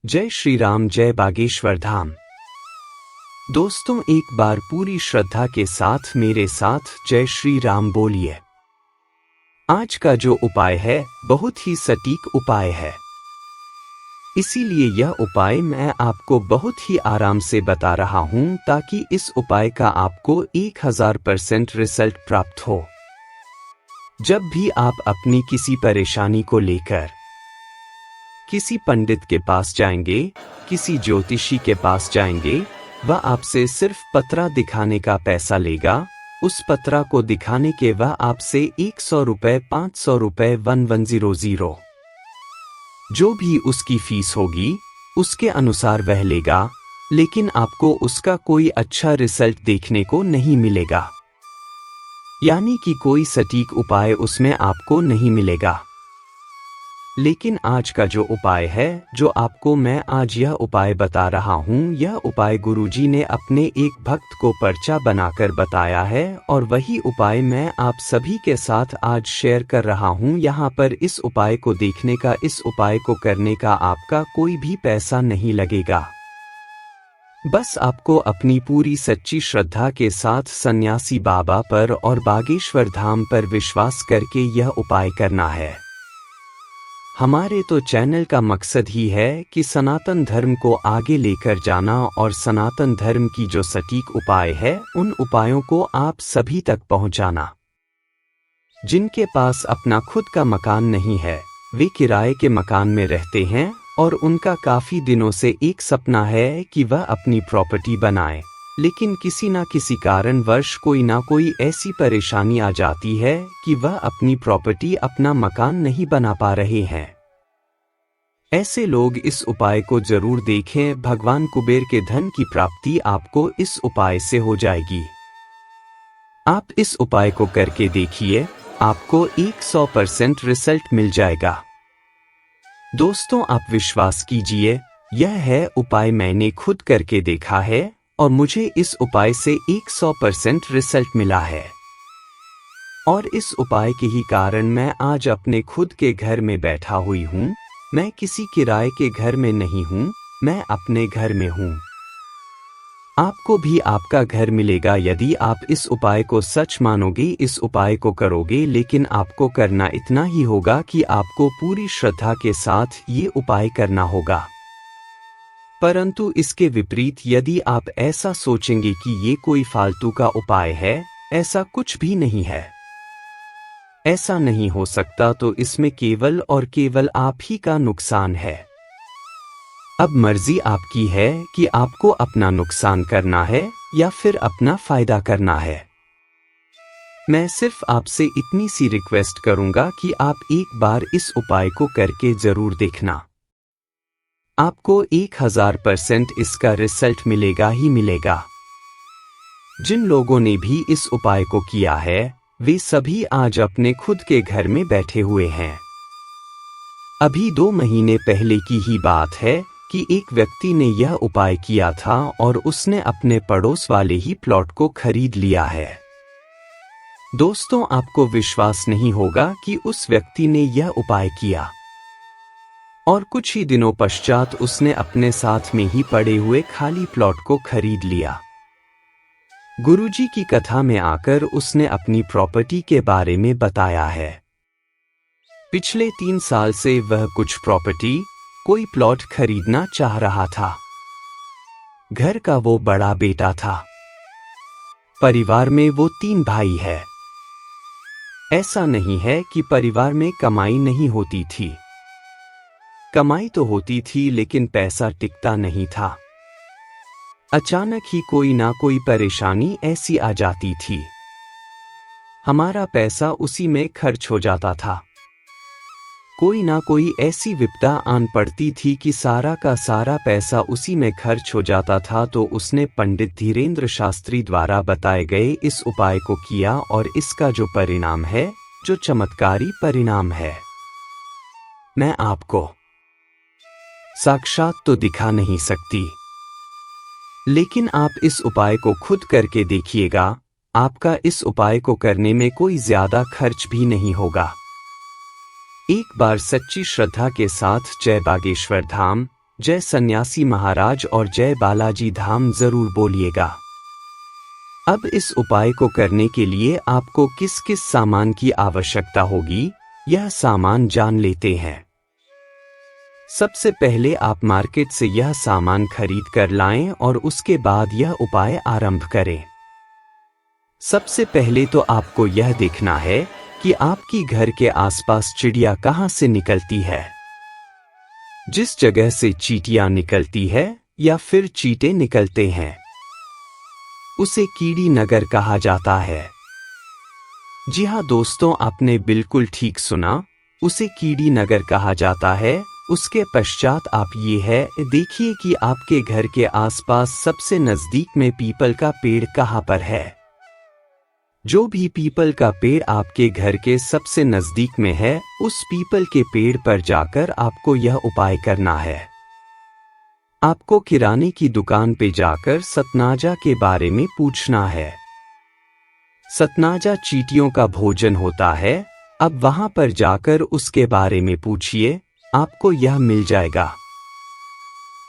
जय श्री राम, जय बागेश्वर धाम। दोस्तों, एक बार पूरी श्रद्धा के साथ मेरे साथ जय श्री राम बोलिए। आज का जो उपाय है बहुत ही सटीक उपाय है, इसीलिए यह उपाय मैं आपको बहुत ही आराम से बता रहा हूं ताकि इस उपाय का आपको 1000% रिजल्ट प्राप्त हो। जब भी आप अपनी किसी परेशानी को लेकर किसी पंडित के पास जाएंगे, किसी ज्योतिषी के पास जाएंगे, वह आपसे सिर्फ पतरा दिखाने का पैसा लेगा। उस पतरा को दिखाने के वह आपसे 100 रुपए, 500 रुपए, 1100 जो भी उसकी फीस होगी उसके अनुसार वह लेगा, लेकिन आपको उसका कोई अच्छा रिजल्ट देखने को नहीं मिलेगा, यानी कि कोई सटीक उपाय उसमें आपको नहीं मिलेगा। लेकिन आज का जो उपाय है, जो आपको मैं आज यह उपाय बता रहा हूँ, यह उपाय गुरुजी ने अपने एक भक्त को पर्चा बनाकर बताया है और वही उपाय मैं आप सभी के साथ आज शेयर कर रहा हूँ। यहाँ पर इस उपाय को देखने का, इस उपाय को करने का आपका कोई भी पैसा नहीं लगेगा। बस आपको अपनी पूरी सच्ची श्रद्धा के साथ सन्यासी बाबा पर और बागेश्वर धाम पर विश्वास करके यह उपाय करना है। हमारे तो चैनल का मकसद ही है कि सनातन धर्म को आगे लेकर जाना और सनातन धर्म की जो सटीक उपाय है उन उपायों को आप सभी तक पहुंचाना। जिनके पास अपना खुद का मकान नहीं है, वे किराए के मकान में रहते हैं और उनका काफी दिनों से एक सपना है कि वह अपनी प्रॉपर्टी बनाए, लेकिन किसी ना किसी कारणवश कोई ना कोई ऐसी परेशानी आ जाती है कि वह अपनी प्रॉपर्टी, अपना मकान नहीं बना पा रहे हैं। ऐसे लोग इस उपाय को जरूर देखें। भगवान कुबेर के धन की प्राप्ति आपको इस उपाय से हो जाएगी। आप इस उपाय को करके देखिए, आपको 100% रिजल्ट मिल जाएगा। दोस्तों, आप विश्वास कीजिए, यह है उपाय मैंने खुद करके देखा है और मुझे इस उपाय से 100% रिजल्ट मिला है। और इस उपाय के ही कारण मैं आज अपने खुद के घर में बैठा हुई हूँ। मैं किसी किराए के घर में नहीं हूँ, मैं अपने घर में हूँ। आपको भी आपका घर मिलेगा यदि आप इस उपाय को सच मानोगे, इस उपाय को करोगे। लेकिन आपको करना इतना ही होगा कि आपको पूरी श्रद्धा के साथ ये उपाय करना होगा। परंतु इसके विपरीत यदि आप ऐसा सोचेंगे कि ये कोई फालतू का उपाय है, ऐसा कुछ भी नहीं है, ऐसा नहीं हो सकता, तो इसमें केवल और केवल आप ही का नुकसान है। अब मर्जी आपकी है कि आपको अपना नुकसान करना है या फिर अपना फायदा करना है। मैं सिर्फ आपसे इतनी सी रिक्वेस्ट करूंगा कि आप एक बार इस उपाय को करके जरूर देखना। आपको 1000% इसका रिजल्ट मिलेगा ही मिलेगा। जिन लोगों ने भी इस उपाय को किया है, वे सभी आज अपने खुद के घर में बैठे हुए हैं। अभी 2 महीने पहले की ही बात है कि एक व्यक्ति ने यह उपाय किया था और उसने अपने पड़ोस वाले ही प्लॉट को खरीद लिया है। दोस्तों, आपको विश्वास नहीं होगा कि उस व्यक्ति ने यह उपाय किया और कुछ ही दिनों पश्चात उसने अपने साथ में ही पड़े हुए खाली प्लॉट को खरीद लिया। गुरुजी की कथा में आकर उसने अपनी प्रॉपर्टी के बारे में बताया है। पिछले 3 साल से वह कुछ प्रॉपर्टी, कोई प्लॉट खरीदना चाह रहा था। घर का वो बड़ा बेटा था। परिवार में वो 3 भाई है। ऐसा नहीं है कि परिवार में कमाई नहीं होती थी, कमाई तो होती थी, लेकिन पैसा टिकता नहीं था। अचानक ही कोई ना कोई परेशानी ऐसी आ जाती थी, हमारा पैसा उसी में खर्च हो जाता था। कोई ना कोई ऐसी विपदा आन पड़ती थी कि सारा का सारा पैसा उसी में खर्च हो जाता था। तो उसने पंडित धीरेन्द्र शास्त्री द्वारा बताए गए इस उपाय को किया और इसका जो परिणाम है, जो चमत्कारी परिणाम है, मैं आपको साक्षात तो दिखा नहीं सकती, लेकिन आप इस उपाय को खुद करके देखिएगा। आपका इस उपाय को करने में कोई ज्यादा खर्च भी नहीं होगा। एक बार सच्ची श्रद्धा के साथ जय बागेश्वर धाम, जय सन्यासी महाराज और जय बालाजी धाम जरूर बोलिएगा। अब इस उपाय को करने के लिए आपको किस किस सामान की आवश्यकता होगी, यह सामान जान लेते हैं। सबसे पहले आप मार्केट से यह सामान खरीद कर लाएं और उसके बाद यह उपाय आरंभ करें। सबसे पहले तो आपको यह देखना है कि आपकी घर के आसपास चिड़िया कहाँ से निकलती है। जिस जगह से चींटियां निकलती है या फिर चींटे निकलते हैं, उसे कीड़ी नगर कहा जाता है। जी हाँ दोस्तों, आपने बिल्कुल ठीक सुना, उसे कीड़ी नगर कहा जाता है। उसके पश्चात आप ये है देखिए कि आपके घर के आसपास सबसे नजदीक में पीपल का पेड़ कहाँ पर है। जो भी पीपल का पेड़ आपके घर के सबसे नजदीक में है, उस पीपल के पेड़ पर जाकर आपको यह उपाय करना है। आपको किराने की दुकान पे जाकर सतनाजा के बारे में पूछना है। सतनाजा चींटियों का भोजन होता है। अब वहां पर जाकर उसके बारे में पूछिए, आपको यह मिल जाएगा।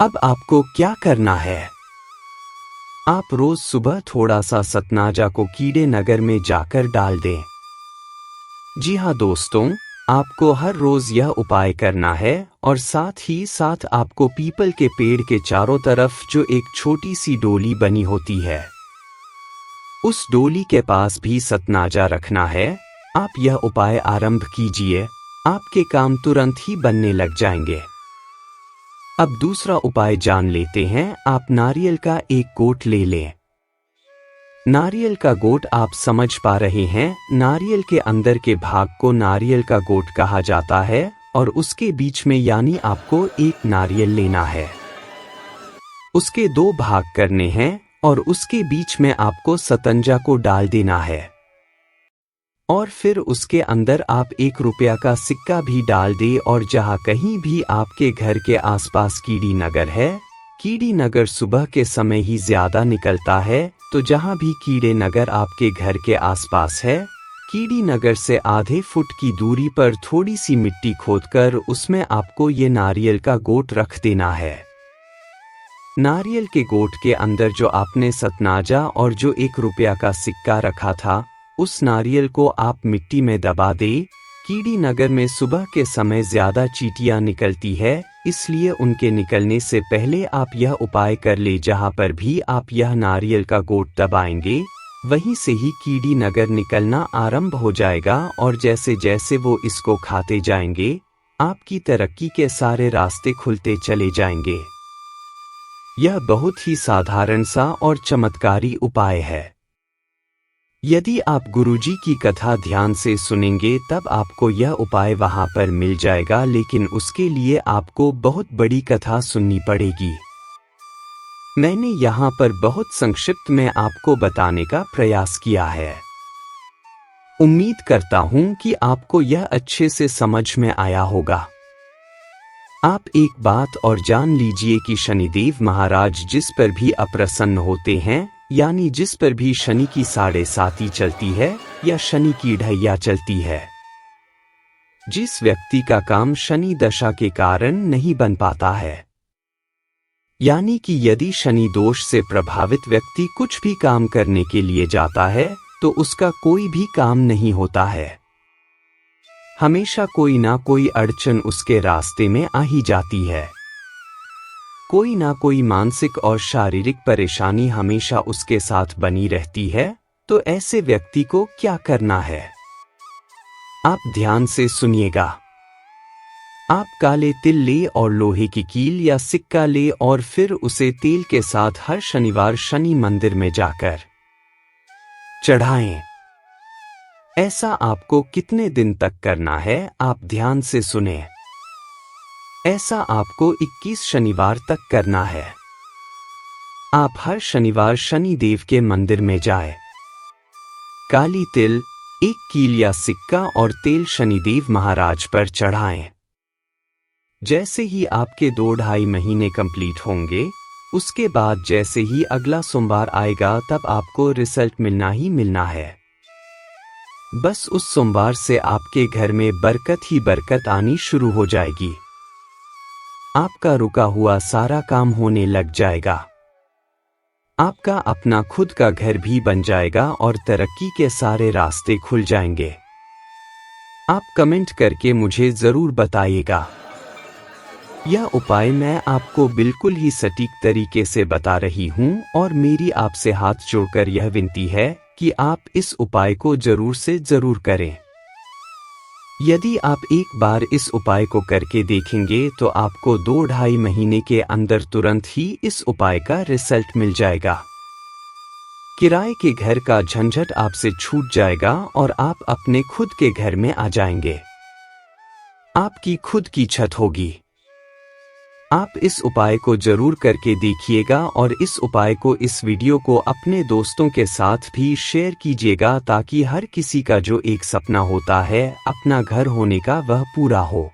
अब आपको क्या करना है, आप रोज सुबह थोड़ा सा सतनाजा को कीड़े नगर में जाकर डाल दें। जी हाँ दोस्तों, आपको हर रोज यह उपाय करना है और साथ ही साथ आपको पीपल के पेड़ के चारों तरफ जो एक छोटी सी डोली बनी होती है, उस डोली के पास भी सतनाजा रखना है। आप यह उपाय आरंभ कीजिए, आपके काम तुरंत ही बनने लग जाएंगे। अब दूसरा उपाय जान लेते हैं। आप नारियल का एक गोट ले लें। नारियल का गोट आप समझ पा रहे हैं, नारियल के अंदर के भाग को नारियल का गोट कहा जाता है और उसके बीच में यानी आपको एक नारियल लेना है, उसके दो भाग करने हैं और उसके बीच में आपको सतंजा को डाल देना है और फिर उसके अंदर आप 1 रुपया का सिक्का भी डाल दे। और जहाँ कहीं भी आपके घर के आसपास कीड़ी नगर है, कीड़ी नगर सुबह के समय ही ज्यादा निकलता है, तो जहाँ भी कीड़े नगर आपके घर के आसपास है, कीड़ी नगर से आधे फुट की दूरी पर थोड़ी सी मिट्टी खोदकर उसमें आपको ये नारियल का गोट रख देना है। नारियल के गोट के अंदर जो आपने सतनाजा और जो 1 रुपया का सिक्का रखा था, उस नारियल को आप मिट्टी में दबा दे। कीड़ी नगर में सुबह के समय ज्यादा चींटियां निकलती है, इसलिए उनके निकलने से पहले आप यह उपाय कर ले। जहां पर भी आप यह नारियल का गोट दबाएंगे, वहीं से ही कीड़ी नगर निकलना आरंभ हो जाएगा और जैसे जैसे वो इसको खाते जाएंगे, आपकी तरक्की के सारे रास्ते खुलते चले जाएंगे। यह बहुत ही साधारण सा और चमत्कारी उपाय है। यदि आप गुरुजी की कथा ध्यान से सुनेंगे तब आपको यह उपाय वहां पर मिल जाएगा, लेकिन उसके लिए आपको बहुत बड़ी कथा सुननी पड़ेगी। मैंने यहाँ पर बहुत संक्षिप्त में आपको बताने का प्रयास किया है। उम्मीद करता हूँ कि आपको यह अच्छे से समझ में आया होगा। आप एक बात और जान लीजिए कि शनिदेव महाराज जिस पर भी अप्रसन्न होते हैं, यानी जिस पर भी शनि की 7.5 चलती है या शनि की ढैया चलती है, जिस व्यक्ति का काम शनि दशा के कारण नहीं बन पाता है, यानी कि यदि शनि दोष से प्रभावित व्यक्ति कुछ भी काम करने के लिए जाता है तो उसका कोई भी काम नहीं होता है। हमेशा कोई ना कोई अड़चन उसके रास्ते में आ ही जाती है। कोई ना कोई मानसिक और शारीरिक परेशानी हमेशा उसके साथ बनी रहती है। तो ऐसे व्यक्ति को क्या करना है, आप ध्यान से सुनिएगा। आप काले तिल ले और लोहे की कील या सिक्का ले और फिर उसे तेल के साथ हर शनिवार शनि मंदिर में जाकर चढ़ाएं। ऐसा आपको कितने दिन तक करना है, आप ध्यान से सुने। ऐसा आपको 21 शनिवार तक करना है। आप हर शनिवार शनि देव के मंदिर में जाएं। काली तिल, 1 कील या सिक्का और तेल शनिदेव महाराज पर चढ़ाएं। जैसे ही आपके 2-2.5 महीने कंप्लीट होंगे, उसके बाद जैसे ही अगला सोमवार आएगा तब आपको रिजल्ट मिलना ही मिलना है। बस उस सोमवार से आपके घर में बरकत ही बरकत आनी शुरू हो जाएगी। आपका रुका हुआ सारा काम होने लग जाएगा। आपका अपना खुद का घर भी बन जाएगा और तरक्की के सारे रास्ते खुल जाएंगे। आप कमेंट करके मुझे ज़रूर बताइएगा। यह उपाय मैं आपको बिल्कुल ही सटीक तरीके से बता रही हूँ और मेरी आपसे हाथ जोड़कर यह विनती है कि आप इस उपाय को जरूर से जरूर करें। यदि आप एक बार इस उपाय को करके देखेंगे तो आपको 2-2.5 महीने के अंदर तुरंत ही इस उपाय का रिजल्ट मिल जाएगा। किराए के घर का झंझट आपसे छूट जाएगा और आप अपने खुद के घर में आ जाएंगे। आपकी खुद की छत होगी। आप इस उपाय को जरूर करके देखिएगा और इस उपाय को, इस वीडियो को अपने दोस्तों के साथ भी शेयर कीजिएगा ताकि हर किसी का जो एक सपना होता है अपना घर होने का, वह पूरा हो।